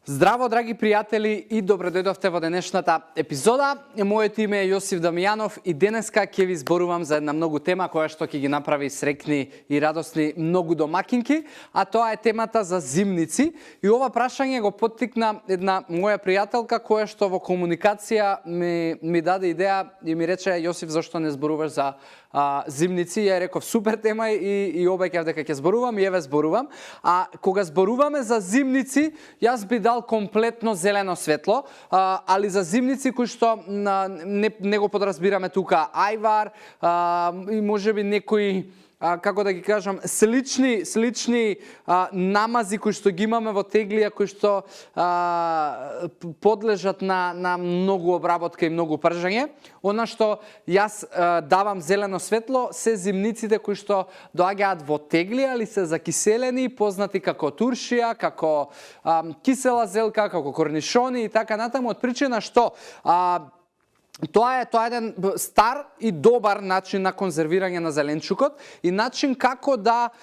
Здраво, драги пријатели, и добре дојдовте во денешната епизода. Моето име е Јосиф Дамјанов и денеска ќе ви зборувам за една многу тема која што ќе ги направи среќни и радосни многу домакинки, а тоа е темата за зимници. И ова прашање го поттикна една моја пријателка која што во комуникација ми даде идеја и ми рече: Јосиф, зашто не зборуваш за зимници? Ја реков супер тема и обеќав дека ќе зборувам и еве зборувам. А кога зборуваме за зимници, јас би дал комплетно зелено светло, али за зимници кои што не го подразбираме тука ајвар и можеби некои како да ги кажам, слични намази кои што ги имаме во теглија, кои што подлежат на многу обработка и многу пржање. Она што јас давам зелено светло се зимниците кои што доаѓаат во теглија, али се закиселени, познати како туршија, како кисела зелка, како корнишони и така натаму, од причина што тоа е еден стар и добар начин на конзервирање на зеленчукот и начин како да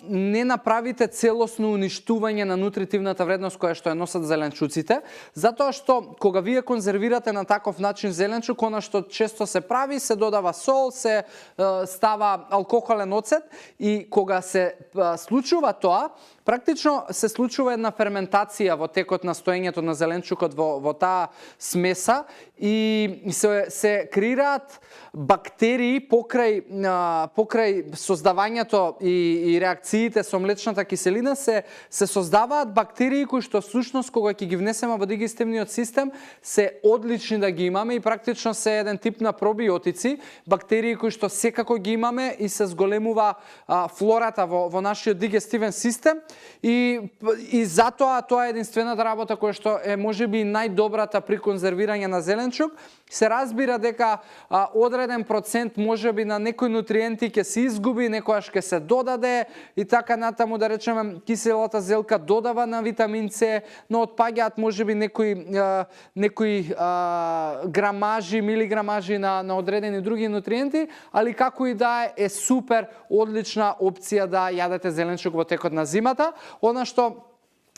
не направите целосно уништување на нутритивната вредност која што ја носат зеленчуците, затоа што кога вие конзервирате на таков начин зеленчук, она што често се прави, се додава сол, се става алкохолен оцет и кога се случува тоа, практично се случува една ферментација во текот на стоењето на зеленчукот во таа смеса и се креираат бактерии покрај создавањето и реакциите со млечната киселина се создаваат бактерии кои што всушност кога ќе ги внесеме во дигестивниот систем се одлични да ги имаме и практично се еден тип на пробиотици, бактерии кои што секако ги имаме и се зголемува флората во нашиот дигестивен систем. И затоа тоа е единствената работа која што е можеби најдобрата при конзервирање на зеленчук. Се разбира дека одреден процент можеби на некои нутриенти ќе се изгуби, некојаш ќе се додаде и така натаму, да речеме киселата зелка додава на витамин С, но отпаѓаат можеби некои грамажи, милиграмажи на одредени други нутриенти, али како и да е супер одлична опција да јадете зеленчук во текот на зимата. Она што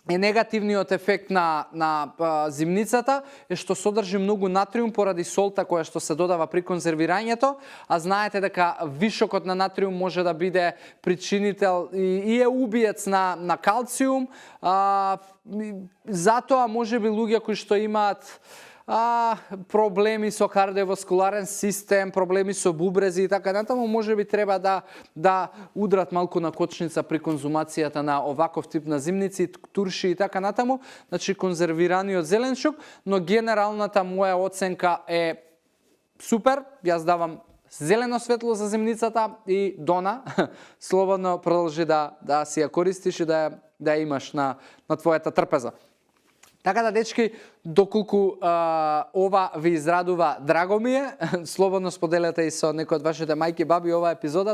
е негативниот ефект на зимницата е што содржи многу натриум поради солта која што се додава при конзервирањето, а знаете дека вишокот на натриум може да биде причинител и е убиец на калциум. Затоа можеби луѓе кои што имаат проблеми со кардиоваскуларен систем, проблеми со бубрези и така натаму, можеби треба да удрат малку на кочница при конзумацијата на оваков тип на зимници, турши и така натаму, значи конзервираниот зеленчук, но генералната моја оценка е супер. Јас давам зелено светло за зимницата и Дона, слободно продолжи да си ја користиш и да ја имаш на твојата трпеза. Така да, дечки, доколку ова ви израдува, драго ми е, слободно споделете и со некој од вашите мајки, баби оваа епизода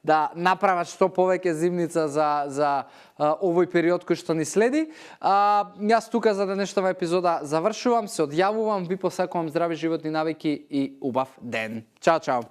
да направат што повеќе зимница за овој период кој што ни следи. Јас тука за денешната епизода завршувам, се одјавувам, ви посакувам здрави животни навики и убав ден. Чао, чао!